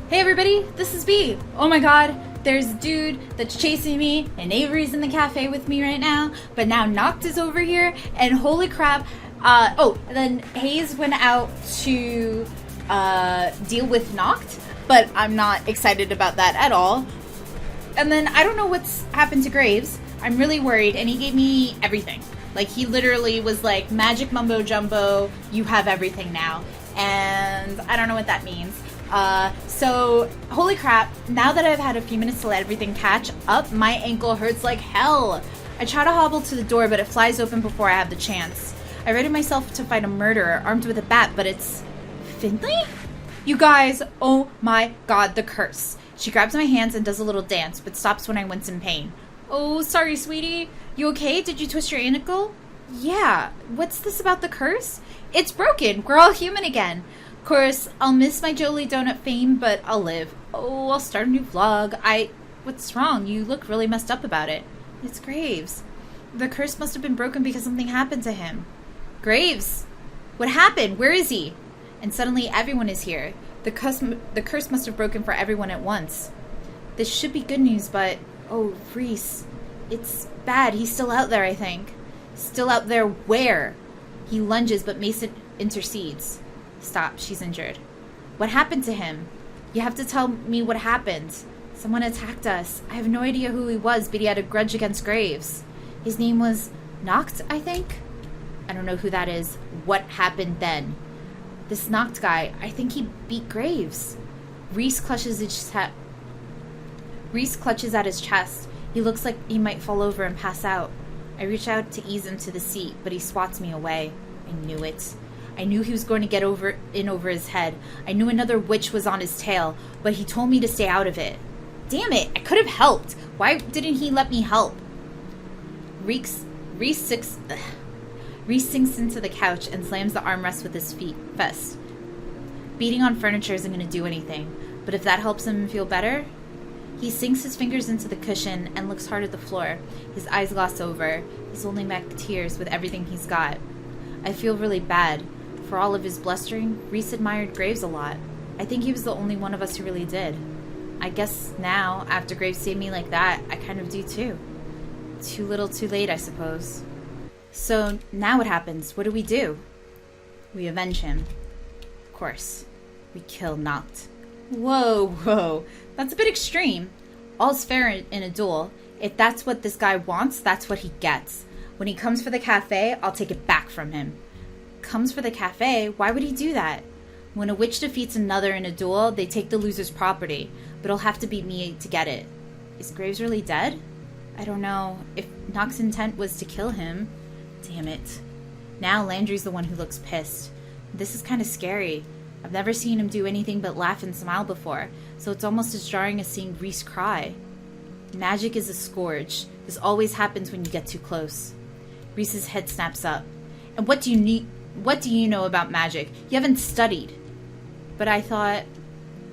Hey everybody, this is B. Oh my god, there's a dude that's chasing me, and Avery's in the cafe with me right now, but now Knox is over here, and holy crap, and then Hayes went out to deal with Knox, but I'm not excited about that at all. And then I don't know what's happened to Graves. I'm really worried, and he gave me everything. Like, he literally was like, magic mumbo jumbo, you have everything now. And I don't know what that means. So, holy crap, now that I've had a few minutes to let everything catch up, my ankle hurts like hell. I try to hobble to the door, but it flies open before I have the chance. I ready myself to fight a murderer armed with a bat, but it's Finley? You guys, oh my god, the curse. She grabs my hands and does a little dance, but stops when I wince in pain. Oh, sorry, sweetie. You okay? Did you twist your ankle? Yeah. What's this about the curse? It's broken. We're all human again. Of course, I'll miss my Jolie Donut fame, but I'll live. Oh, I'll start a new vlog. What's wrong? You look really messed up about it. It's Graves. The curse must have been broken because something happened to him. Graves! What happened? Where is he? And suddenly everyone is here. The curse must have broken for everyone at once. This should be good news, but... Oh, Reese. It's bad. He's still out there, I think. Still out there where? He lunges, but Mason intercedes. Stop. She's injured. What happened to him? You have to tell me what happened. Someone attacked us. I have no idea who he was, but he had a grudge against Graves. His name was Knox, I think? I don't know who that is. What happened then? This Knox guy, I think he beat Graves. Reese clutches at his chest. He looks like he might fall over and pass out. I reach out to ease him to the seat, but he swats me away. I knew it. I knew he was going to get over his head. I knew another witch was on his tail, but he told me to stay out of it. Damn it, I could have helped. Why didn't he let me help? Reese sinks into the couch and slams the armrest with his fist. Beating on furniture isn't going to do anything, but if that helps him feel better... He sinks his fingers into the cushion and looks hard at the floor. His eyes gloss over. He's holding back tears with everything he's got. I feel really bad. For all of his blustering, Reese admired Graves a lot. I think he was the only one of us who really did. I guess now, after Graves saved me like that, I kind of do too. Too little too late, I suppose. So, now what happens? What do we do? We avenge him. Of course. We kill Knox. Whoa. That's a bit extreme. All's fair in a duel. If that's what this guy wants, that's what he gets. When he comes for the cafe, I'll take it back from him. Comes for the cafe? Why would he do that? When a witch defeats another in a duel, they take the loser's property, but it'll have to be me to get it. Is Graves really dead? I don't know. If Knox's intent was to kill him... Damn it. Now Landry's the one who looks pissed. This is kind of scary. I've never seen him do anything but laugh and smile before, so it's almost as jarring as seeing Reese cry. Magic is a scourge. This always happens when you get too close. Reese's head snaps up. And what do you know about magic? You haven't studied. But I thought...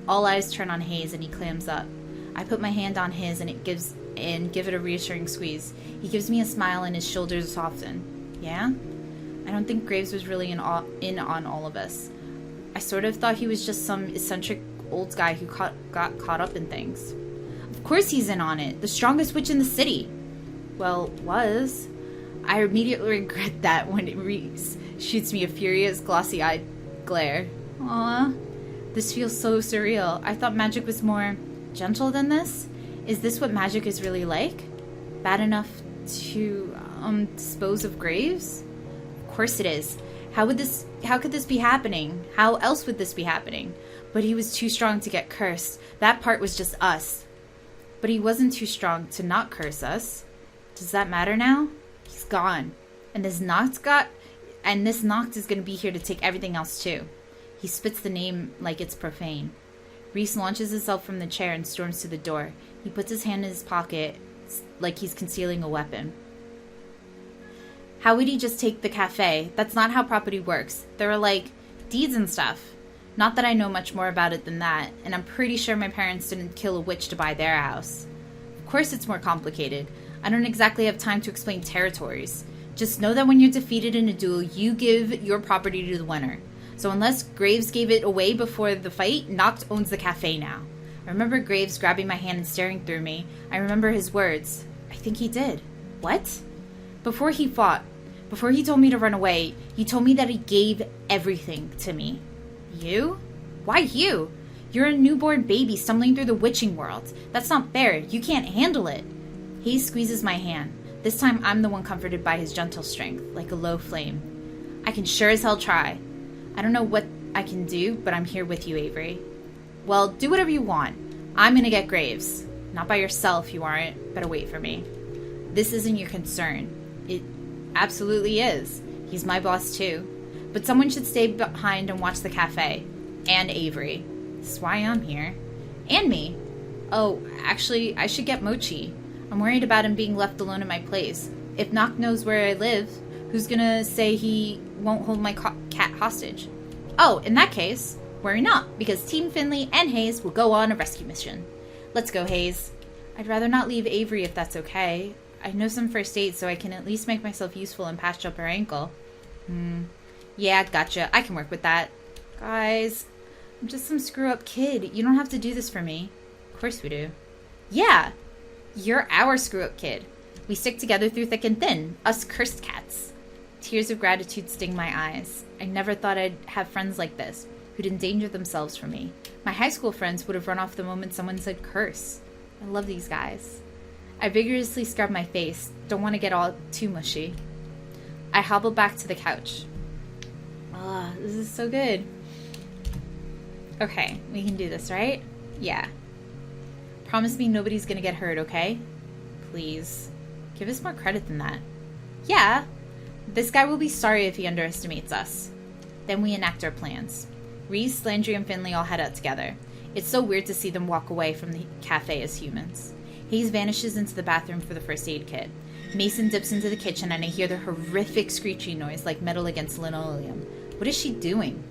All eyes turn on Hayes and he clams up. I put my hand on his and give it a reassuring squeeze. He gives me a smile and his shoulders soften. Yeah? I don't think Graves was really in on all of us. I sort of thought he was just some eccentric old guy who got caught up in things. Of course he's in on it. The strongest witch in the city. Well, was. I immediately regret that when Reese shoots me a furious, glossy-eyed glare. Aw. This feels so surreal. I thought magic was more gentle than this. Is this what magic is really like? Bad enough to, dispose of Graves? Of course it is. How could this be happening? How else would this be happening? But he was too strong to get cursed. That part was just us. But he wasn't too strong to not curse us. Does that matter now? He's gone. And this Knox is going to be here to take everything else too. He spits the name like it's profane. Reese launches himself from the chair and storms to the door. He puts his hand in his pocket like he's concealing a weapon. How would he just take the cafe? That's not how property works. There are, like, deeds and stuff. Not that I know much more about it than that, and I'm pretty sure my parents didn't kill a witch to buy their house. Of course it's more complicated. I don't exactly have time to explain territories. Just know that when you're defeated in a duel, you give your property to the winner. So unless Graves gave it away before the fight, Knox owns the cafe now. I remember Graves grabbing my hand and staring through me. I remember his words. I think he did. What? Before he fought, before he told me to run away, he told me that he gave everything to me. You? Why you? You're a newborn baby stumbling through the witching world. That's not fair. You can't handle it. Hayes squeezes my hand. This time I'm the one comforted by his gentle strength, like a low flame. I can sure as hell try. I don't know what I can do, but I'm here with you, Avery. Well, do whatever you want. I'm gonna get Graves. Not by yourself, you aren't. Better wait for me. This isn't your concern. It absolutely is. He's my boss too. But someone should stay behind and watch the cafe. And Avery. That's why I'm here. And me. Oh, actually, I should get Mochi. I'm worried about him being left alone in my place. If Knox knows where I live, who's gonna say he won't hold my cat hostage? Oh, in that case, worry not, because Team Finley and Hayes will go on a rescue mission. Let's go, Hayes. I'd rather not leave Avery if that's okay. I know some first aid, so I can at least make myself useful and patch up her ankle. Yeah, gotcha. I can work with that. Guys, I'm just some screw-up kid. You don't have to do this for me. Of course we do. Yeah, you're our screw-up kid. We stick together through thick and thin. Us cursed cats. Tears of gratitude sting my eyes. I never thought I'd have friends like this, who'd endanger themselves for me. My high school friends would have run off the moment someone said curse. I love these guys. I vigorously scrub my face. Don't want to get all too mushy. I hobble back to the couch. This is so good. Okay, we can do this, right? Yeah. Promise me nobody's gonna get hurt, okay? Please. Give us more credit than that. Yeah. This guy will be sorry if he underestimates us. Then we enact our plans. Reese, Landry, and Finley all head out together. It's so weird to see them walk away from the cafe as humans. Hayes vanishes into the bathroom for the first aid kit. Mason dips into the kitchen and I hear the horrific screeching noise like metal against linoleum. What is she doing?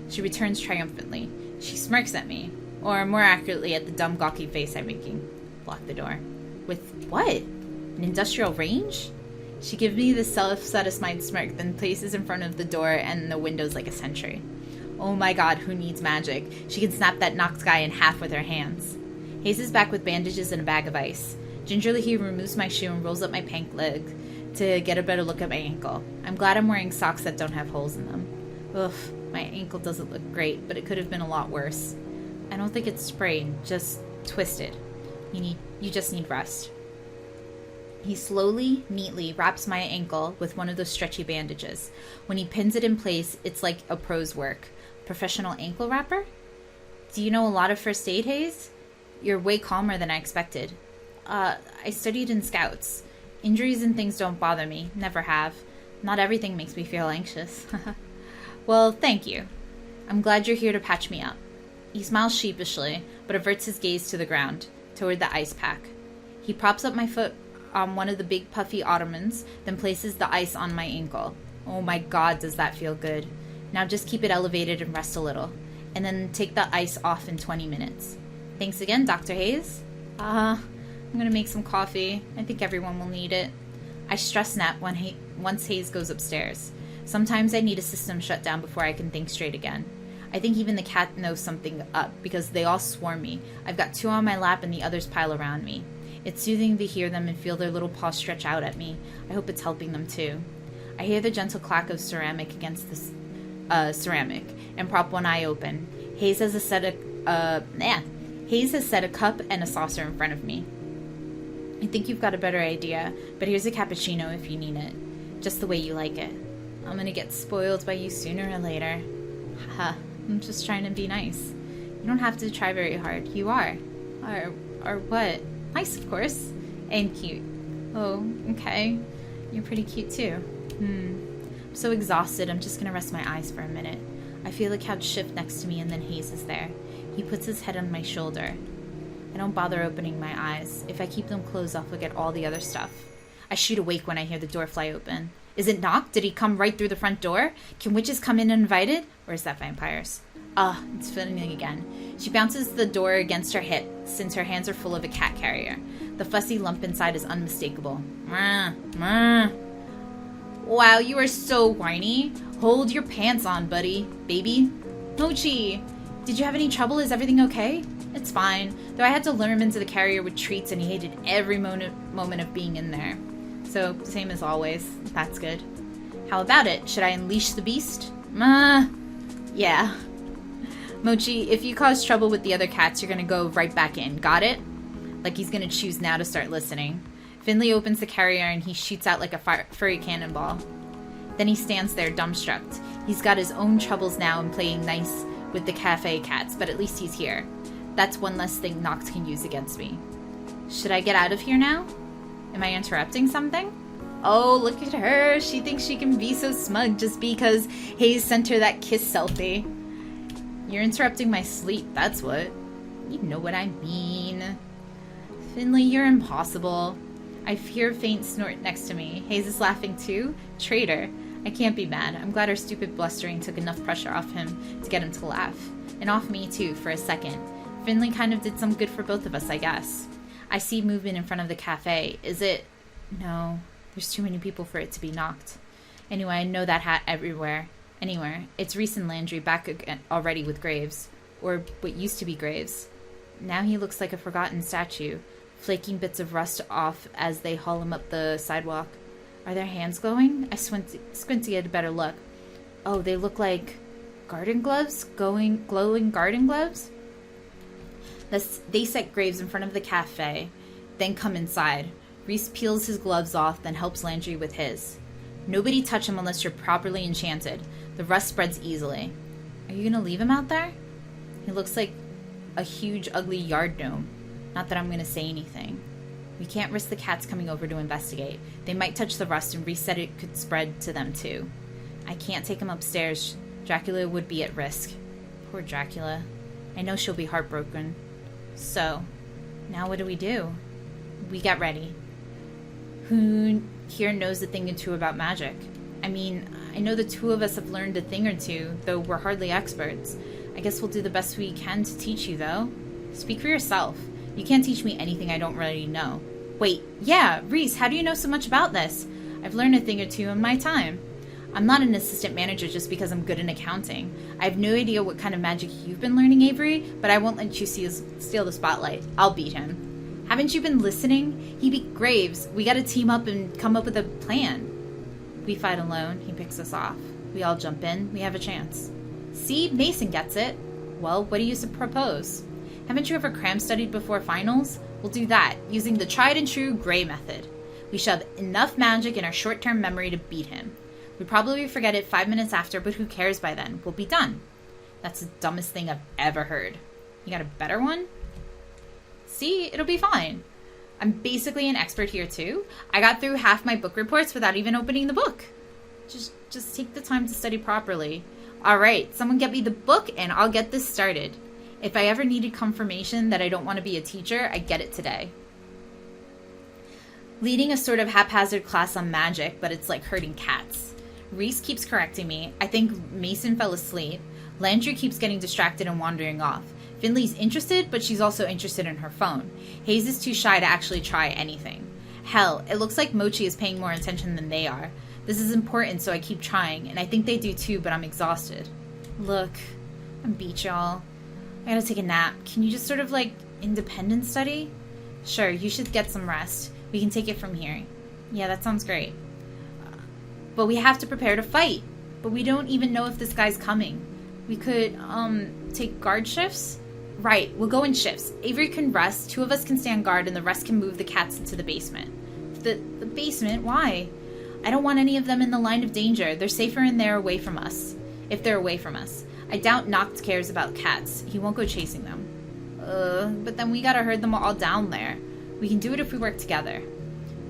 She returns triumphantly. She smirks at me. Or more accurately, at the dumb gawky face I'm making. Block the door. With what? An industrial range? She gives me the self-satisfied smirk, then places in front of the door and the windows like a sentry. Oh my god, who needs magic? She can snap that Knox guy in half with her hands. Hayes is back with bandages and a bag of ice. Gingerly he removes my shoe and rolls up my pant leg to get a better look at my ankle. I'm glad I'm wearing socks that don't have holes in them. Ugh, my ankle doesn't look great, but it could have been a lot worse. I don't think it's sprained, just twisted. You just need rest. He slowly, neatly wraps my ankle with one of those stretchy bandages. When he pins it in place, it's like a pro's work. Professional ankle wrapper? Do you know a lot of first aid, Hayes? You're way calmer than I expected. I studied in Scouts. Injuries and things don't bother me. Never have. Not everything makes me feel anxious. Well, thank you. I'm glad you're here to patch me up. He smiles sheepishly, but averts his gaze to the ground, toward the ice pack. He props up my foot on one of the big puffy ottomans, then places the ice on my ankle. Oh my god, does that feel good. Now just keep it elevated and rest a little, and then take the ice off in 20 minutes. Thanks again, Dr. Hayes. I'm gonna make some coffee. I think everyone will need it. I stress nap once Hayes goes upstairs. Sometimes I need a system shut down before I can think straight again. I think even the cat knows something up, because they all swarm me. I've got two on my lap and the others pile around me. It's soothing to hear them and feel their little paws stretch out at me. I hope it's helping them too. I hear the gentle clack of ceramic against the ceramic, and prop one eye open. Hayes has set a cup and a saucer in front of me. I think you've got a better idea, but here's a cappuccino if you need it. Just the way you like it. I'm gonna get spoiled by you sooner or later. Haha, I'm just trying to be nice. You don't have to try very hard. You are. Or what? Nice, of course. And cute. Oh, okay. You're pretty cute too. I'm so exhausted, I'm just gonna rest my eyes for a minute. I feel the couch shift next to me and then Hayes is there. He puts his head on my shoulder. I don't bother opening my eyes. If I keep them closed, I'll forget all the other stuff. I shoot awake when I hear the door fly open. Is it Knox? Did he come right through the front door? Can witches come in uninvited? Or is that vampires? It's Finley again. She bounces the door against her hip, since her hands are full of a cat carrier. The fussy lump inside is unmistakable. Wow, you are so whiny. Hold your pants on, buddy. Baby. Mochi, did you have any trouble? Is everything okay? It's fine. Though I had to lure him into the carrier with treats and he hated every moment of being in there. So, same as always. That's good. How about it? Should I unleash the beast? Yeah. Mochi, if you cause trouble with the other cats, you're gonna go right back in. Got it? Like he's gonna choose now to start listening. Finley opens the carrier and he shoots out like a furry cannonball. Then he stands there dumbstruck. He's got his own troubles now and playing nice with the cafe cats, but at least he's here. That's one less thing Knox can use against me. Should I get out of here now? Am I interrupting something? Oh, look at her. She thinks she can be so smug just because Hayes sent her that kiss selfie. You're interrupting my sleep, that's what. You know what I mean. Finley, you're impossible. I hear a faint snort next to me. Hayes is laughing too? Traitor. I can't be mad. I'm glad our stupid blustering took enough pressure off him to get him to laugh. And off me too, for a second. Finley kind of did some good for both of us, I guess. I see movement in front of the cafe. Is it? No. There's too many people for it to be knocked. Anyway, I know that hat everywhere. Anywhere. It's Reese and Landry back again already with Graves. Or what used to be Graves. Now he looks like a forgotten statue, flaking bits of rust off as they haul him up the sidewalk. Are their hands glowing? I squint to get a better look. Oh, they look like garden gloves? Glowing garden gloves? They set Graves in front of the cafe, then come inside. Reese peels his gloves off, then helps Landry with his. Nobody touch him unless you're properly enchanted. The rust spreads easily. Are you gonna leave him out there? He looks like a huge, ugly yard gnome. Not that I'm gonna say anything. We can't risk the cats coming over to investigate. They might touch the rust, and Reese said it could spread to them too. I can't take him upstairs. Dracula would be at risk. Poor Dracula. I know she'll be heartbroken. So, now what do? We get ready. Who here knows a thing or two about magic? I mean, I know the two of us have learned a thing or two, though we're hardly experts. I guess we'll do the best we can to teach you, though. Speak for yourself. You can't teach me anything I don't already know. Wait, yeah, Reese, how do you know so much about this? I've learned a thing or two in my time. I'm not an assistant manager just because I'm good in accounting. I have no idea what kind of magic you've been learning, Avery, but I won't let you steal the spotlight. I'll beat him. Haven't you been listening? He beat Graves. We gotta team up and come up with a plan. We fight alone. He picks us off. We all jump in. We have a chance. See? Mason gets it. Well, what do you propose? Haven't you ever cram studied before finals? We'll do that, using the tried and true Gray method. We shove enough magic in our short-term memory to beat him. We'd probably forget it 5 minutes after, but who cares by then? We'll be done. That's the dumbest thing I've ever heard. You got a better one? See, it'll be fine. I'm basically an expert here too. I got through half my book reports without even opening the book. Just take the time to study properly. Alright, someone get me the book and I'll get this started. If I ever needed confirmation that I don't want to be a teacher, I get it today. Leading a sort of haphazard class on magic, but it's like herding cats. Reese keeps correcting me. I think Mason fell asleep. Landry keeps getting distracted and wandering off. Finley's interested, but she's also interested in her phone. Hayes is too shy to actually try anything. Hell, it looks like Mochi is paying more attention than they are. This is important, so I keep trying, and I think they do too, but I'm exhausted. Look, I'm beat, y'all. I gotta take a nap. Can you just sort of, independent study? Sure, you should get some rest. We can take it from here. Yeah, that sounds great. But we have to prepare to fight. But we don't even know if this guy's coming. We could, take guard shifts? Right, we'll go in shifts. Avery can rest, 2 of us can stand guard, and the rest can move the cats into the basement. The basement? Why? I don't want any of them in the line of danger. They're safer in there away from us. If they're away from us. I doubt Knox cares about cats. He won't go chasing them. But then we gotta herd them all down there. We can do it if we work together.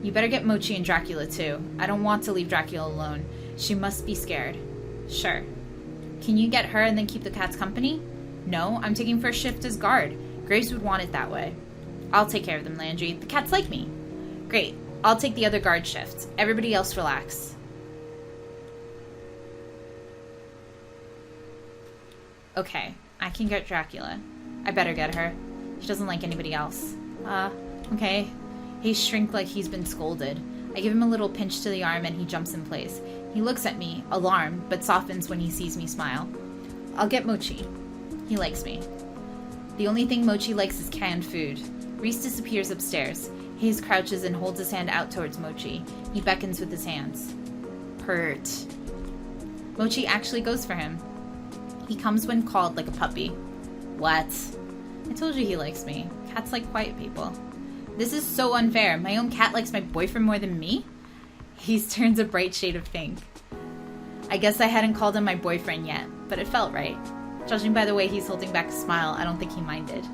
You better get Mochi and Dracula too. I don't want to leave Dracula alone. She must be scared. Sure. Can you get her and then keep the cats company? No, I'm taking first shift as guard. Graves would want it that way. I'll take care of them, Landry. The cats like me. Great. I'll take the other guard shift. Everybody else relax. Okay, I can get Dracula. I better get her. She doesn't like anybody else. Okay. He shrink like he's been scolded. I give him a little pinch to the arm and he jumps in place. He looks at me, alarmed, but softens when he sees me smile. I'll get Mochi. He likes me. The only thing Mochi likes is canned food. Reese disappears upstairs. Hayes crouches and holds his hand out towards Mochi. He beckons with his hands. Pert. Mochi actually goes for him. He comes when called like a puppy. What? I told you he likes me. Cats like quiet people. This is so unfair. My own cat likes my boyfriend more than me? Hayes turns a bright shade of pink. I guess I hadn't called him my boyfriend yet, but it felt right. Judging by the way he's holding back a smile, I don't think he minded.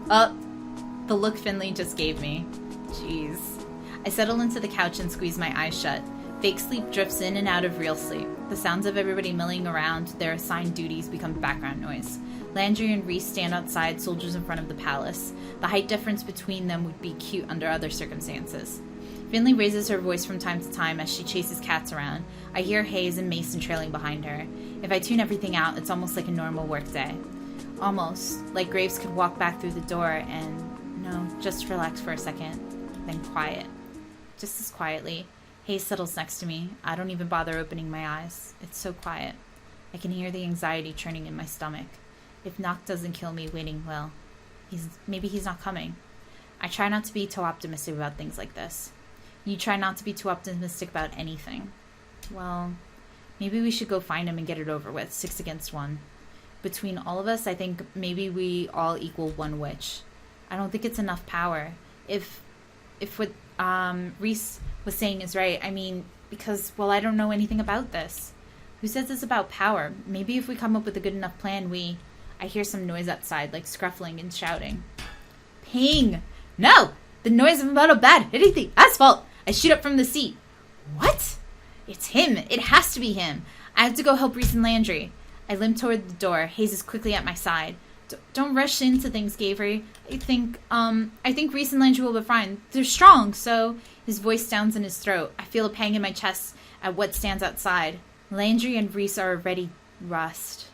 The look Finley just gave me. Jeez. I settle into the couch and squeeze my eyes shut. Fake sleep drifts in and out of real sleep. The sounds of everybody milling around their assigned duties become background noise. Landry and Reese stand outside, soldiers in front of the palace. The height difference between them would be cute under other circumstances. Finley raises her voice from time to time as she chases cats around. I hear Hayes and Mason trailing behind her. If I tune everything out, it's almost like a normal workday. Almost. Like Graves could walk back through the door and, just relax for a second. Then quiet. Just as quietly, Hayes settles next to me. I don't even bother opening my eyes. It's so quiet. I can hear the anxiety churning in my stomach. If Knox doesn't kill me, waiting will. Maybe he's not coming. I try not to be too optimistic about things like this. You try not to be too optimistic about anything. Well, maybe we should go find him and get it over with, 6 against 1. Between all of us, I think maybe we all equal one witch. I don't think it's enough power. If what Reese was saying is right, I mean, because, I don't know anything about this. Who says it's about power? Maybe if we come up with a good enough plan, I hear some noise outside, like scruffling and shouting. Ping! No! The noise of a metal bat hitting the asphalt! I shoot up from the seat. What? It's him! It has to be him! I have to go help Reese and Landry. I limp toward the door. Hayes is quickly at my side. Don't rush into things, Gavery. I think Reese and Landry will be fine. They're strong, so... His voice downs in his throat. I feel a pang in my chest at what stands outside. Landry and Reese are already rust.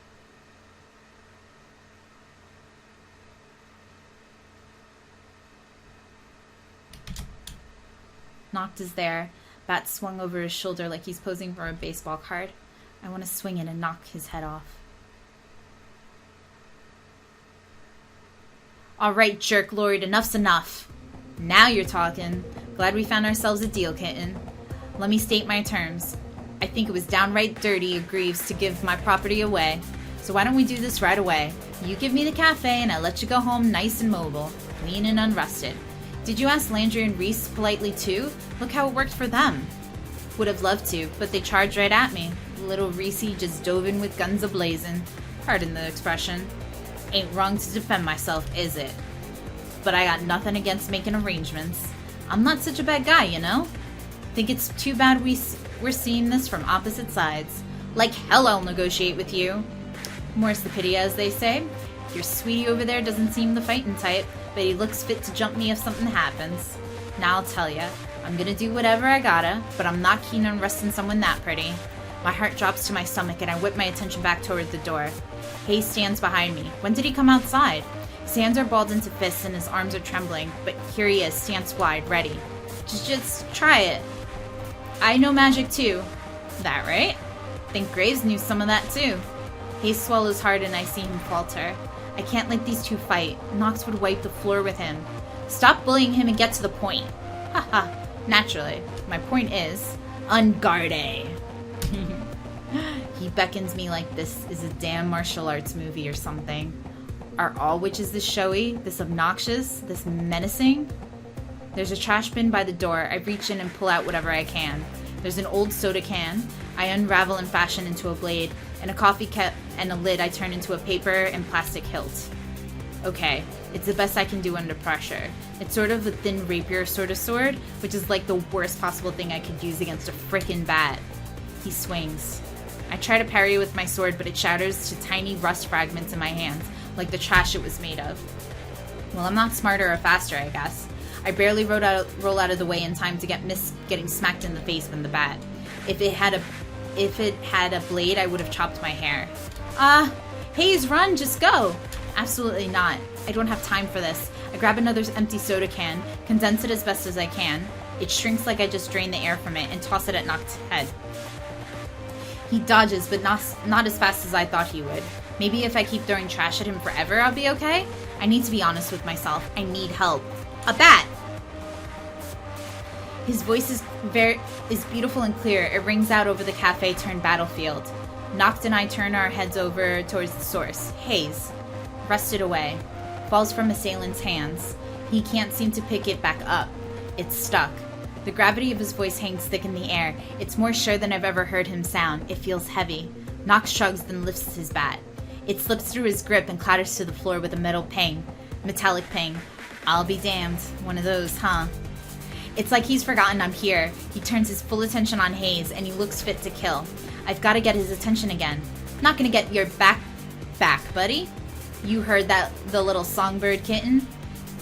Knox is there, bat swung over his shoulder like he's posing for a baseball card. I want to swing it and knock his head off. Alright, jerk lord, enough's enough. Now you're talking. Glad we found ourselves a deal, kitten. Let me state my terms. I think it was downright dirty of Greaves to give my property away. So why don't we do this right away? You give me the cafe and I let you go home nice and mobile, clean and unrusted. Did you ask Landry and Reese politely too? Look how it worked for them. Would have loved to, but they charged right at me. Little Reese just dove in with guns a-blazing. Pardon the expression. Ain't wrong to defend myself, is it? But I got nothing against making arrangements. I'm not such a bad guy, you know? Think it's too bad we're seeing this from opposite sides. Like hell I'll negotiate with you. More's the pity, as they say. Your sweetie over there doesn't seem the fighting type, but he looks fit to jump me if something happens. Now I'll tell ya, I'm gonna do whatever I gotta, but I'm not keen on arresting someone that pretty. My heart drops to my stomach and I whip my attention back toward the door. Hayes stands behind me. When did he come outside? His hands are balled into fists and his arms are trembling, but here he is, stance wide, ready. Just try it. I know magic too. That right? Think Graves knew some of that too. Hayes swallows hard and I see him falter. I can't let these two fight. Knox would wipe the floor with him. Stop bullying him and get to the point. Haha, naturally. My point is, ungarde. He beckons me like this is a damn martial arts movie or something. Are all witches this showy, this obnoxious, this menacing? There's a trash bin by the door. I reach in and pull out whatever I can. There's an old soda can. I unravel and fashion into a blade, and a coffee cup and a lid I turn into a paper and plastic hilt. Okay, it's the best I can do under pressure. It's sort of a thin rapier sort of sword, which is like the worst possible thing I could use against a frickin' bat. He swings. I try to parry with my sword, but it shatters to tiny rust fragments in my hands, like the trash it was made of. Well, I'm not smarter or faster, I guess. I barely roll out of the way in time to miss getting smacked in the face with the bat. If it had a blade, I would have chopped my hair. Hayes, run, just go! Absolutely not. I don't have time for this. I grab another empty soda can, condense it as best as I can. It shrinks like I just drained the air from it and toss it at Knox's head. He dodges, but not as fast as I thought he would. Maybe if I keep throwing trash at him forever, I'll be okay? I need to be honest with myself. I need help. A bat! His voice is beautiful and clear. It rings out over the cafe-turned battlefield. Knox and I turn our heads over towards the source. Hayes. Wrested away. Falls from Assailant's hands. He can't seem to pick it back up. It's stuck. The gravity of his voice hangs thick in the air. It's more sure than I've ever heard him sound. It feels heavy. Knox shrugs, then lifts his bat. It slips through his grip and clatters to the floor with a metallic ping. I'll be damned. One of those, huh? It's like he's forgotten I'm here. He turns his full attention on Hayes, and he looks fit to kill. I've got to get his attention again. I'm not gonna get your back, buddy. You heard that, the little songbird kitten?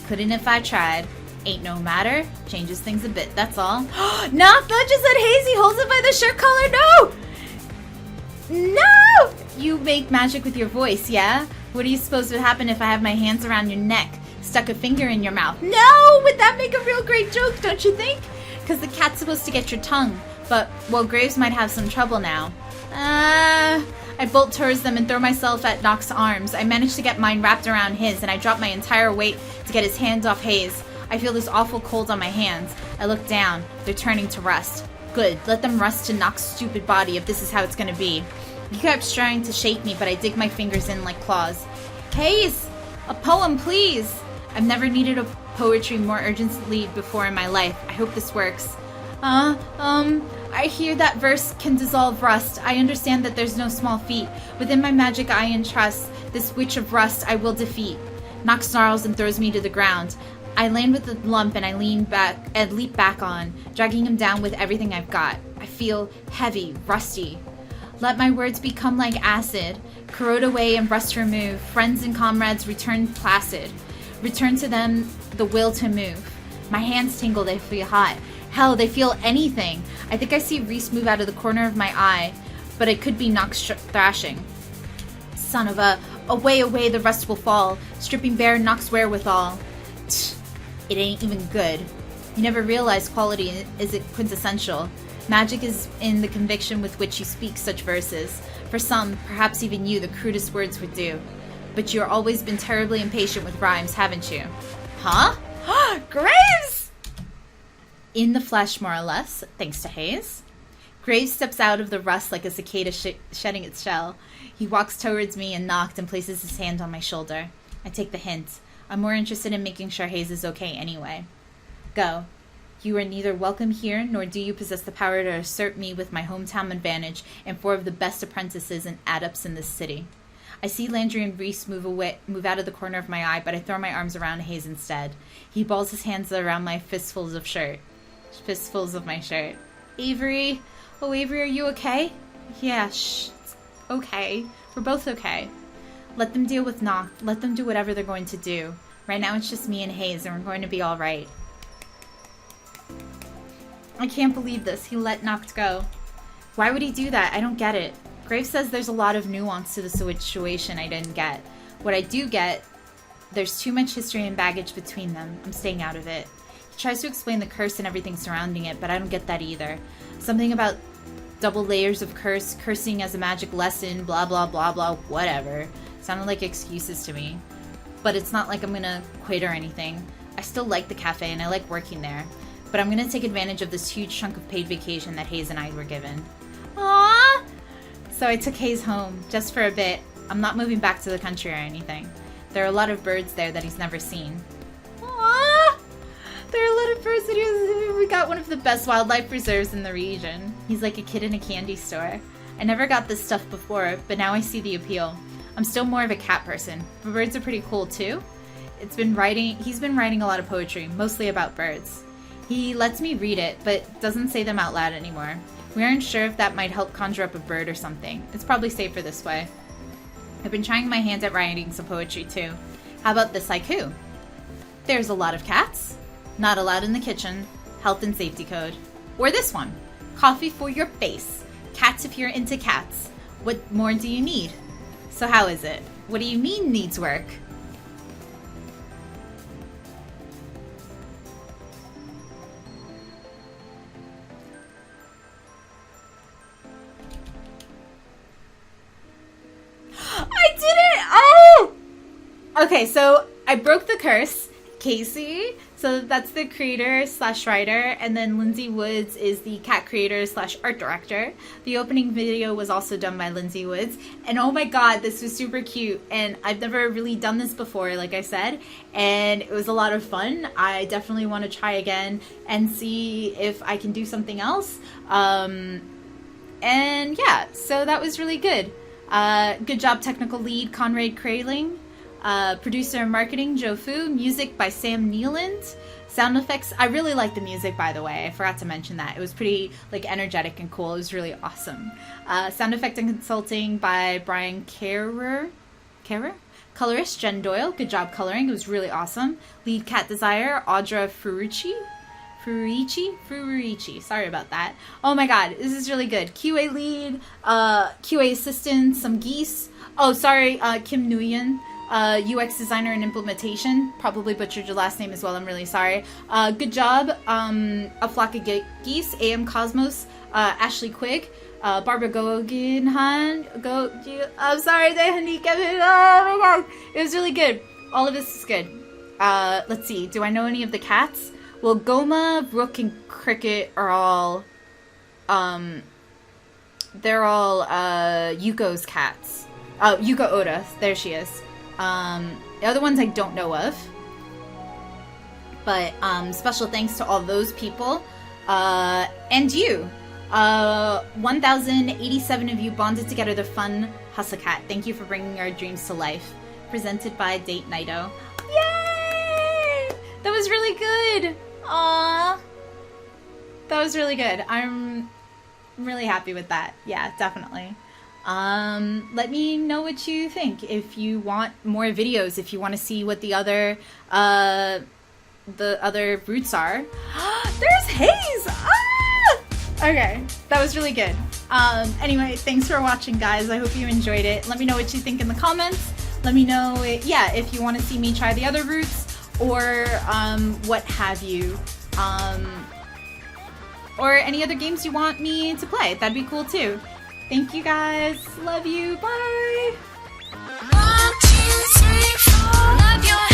Couldn't if I tried. Ain't no matter. Changes things a bit, that's all. Knox lunges at Hayes. He holds it by the shirt collar. No! No! You make magic with your voice, yeah? What do you suppose would happen if I have my hands around your neck? Stuck a finger in your mouth? No! Would that make a real great joke, don't you think? Because the cat's supposed to get your tongue. But, well, Graves might have some trouble now. I bolt towards them and throw myself at Knox's arms. I manage to get mine wrapped around his, and I drop my entire weight to get his hands off Hayes. I feel this awful cold on my hands. I look down. They're turning to rust. Good. Let them rust to Knox's stupid body if this is how it's gonna be. He kept trying to shake me, but I dig my fingers in like claws. Hayes! A poem, please! I've never needed a poetry more urgently before in my life. I hope this works. I hear that verse can dissolve rust. I understand that there's no small feat. Within my magic I entrust. This witch of rust I will defeat. Knox snarls and throws me to the ground. I land with a lump and I leap back on, dragging him down with everything I've got. I feel heavy, rusty. Let my words become like acid, corrode away and rust remove. Friends and comrades return placid. Return to them the will to move. My hands tingle, they feel hot. Hell, they feel anything. I think I see Reese move out of the corner of my eye, but it could be Knox thrashing. Son of a... Away, the rust will fall, stripping bare Knox wherewithal. It ain't even good. You never realize quality is quintessential. Magic is in the conviction with which you speak such verses. For some, perhaps even you, the crudest words would do. But you've always been terribly impatient with rhymes, haven't you? Huh? Graves! In the flesh, more or less, thanks to Hayes. Graves steps out of the rust like a cicada shedding its shell. He walks towards me and Knocked and places his hand on my shoulder. I take the hint. I'm more interested in making sure Hayes is okay anyway. Go. You are neither welcome here, nor do you possess the power to assert me with my hometown advantage and 4 of the best apprentices and adepts in this city. I see Landry and Reese move out of the corner of my eye, but I throw my arms around Hayes instead. He balls his hands around my fistfuls of my shirt. Avery? Oh, Avery, are you okay? Yeah, shh. It's okay. We're both okay. Let them deal with Knock. Let them do whatever they're going to do. Right now it's just me and Hayes, and we're going to be alright. I can't believe this. He let Knocked go. Why would he do that? I don't get it. Graves says there's a lot of nuance to the situation I didn't get. What I do get, there's too much history and baggage between them. I'm staying out of it. He tries to explain the curse and everything surrounding it, but I don't get that either. Something about double layers of cursing as a magic lesson, blah blah blah blah, whatever. Sounded like excuses to me. But it's not like I'm gonna quit or anything. I still like the cafe and I like working there. But I'm gonna take advantage of this huge chunk of paid vacation that Hayes and I were given. Aww! So I took Hayes home, just for a bit. I'm not moving back to the country or anything. There are a lot of birds there that he's never seen. Aww! There are a lot of birds that we got one of the best wildlife preserves in the region. He's like a kid in a candy store. I never got this stuff before, but now I see the appeal. I'm still more of a cat person, but birds are pretty cool too. He's been writing a lot of poetry, mostly about birds. He lets me read it, but doesn't say them out loud anymore. We aren't sure if that might help conjure up a bird or something. It's probably safer this way. I've been trying my hand at writing some poetry too. How about this haiku? There's a lot of cats. Not allowed in the kitchen. Health and safety code. Or this one. Coffee for your face. Cats if you're into cats. What more do you need? So how is it? What do you mean needs work? Okay, so I broke the curse. Casey, so that's the creator slash writer, and then Lindsay Woods is the cat creator slash art director. The opening video was also done by Lindsay Woods, and oh my god, this was super cute, and I've never really done this before, like I said, and it was a lot of fun. I definitely want to try again and see if I can do something else. And yeah, so that was really good. Good job, technical lead Conrad Kraling. Producer and marketing, Joe Fu. Music by Sam Nealand. Sound effects, I really like the music, by the way. I forgot to mention that. It was pretty like energetic and cool. It was really awesome. Sound effect and consulting by Brian Carer. Colorist, Jen Doyle. Good job coloring. It was really awesome. Lead cat designer, Audra Furici. Sorry about that. Oh my god, this is really good. QA lead, QA assistant, some geese. Oh, sorry, Kim Nguyen. UX designer and implementation. Probably butchered your last name as well. I'm really sorry. Good job. A flock of geese. AM Cosmos. Ashley Quigg. Barbara Guggenheim. I'm sorry, Kevin. Oh my god. It was really good. All of this is good. Let's see. Do I know any of the cats? Well, Goma, Rook, and Cricket are all, they're all, Yuko's cats. Oh, Yuko Oda. There she is. The other ones I don't know of. But, special thanks to all those people. And you. 1,087 of you bonded together the fun Hustle Cat. Thank you for bringing our dreams to life. Presented by Date Nighto. Yay! That was really good. Aww. That was really good. I'm really happy with that. Yeah, definitely. Let me know what you think. If you want more videos, if you want to see what the other roots are. There's Hayes! Ah! Okay, that was really good. Anyway, thanks for watching, guys. I hope you enjoyed it. Let me know what you think in the comments. Let me know, if you want to see me try the other roots or what have you. Or any other games you want me to play. That'd be cool too. Thank you guys. Love you. Bye. 1, 2, 3, 4. Love your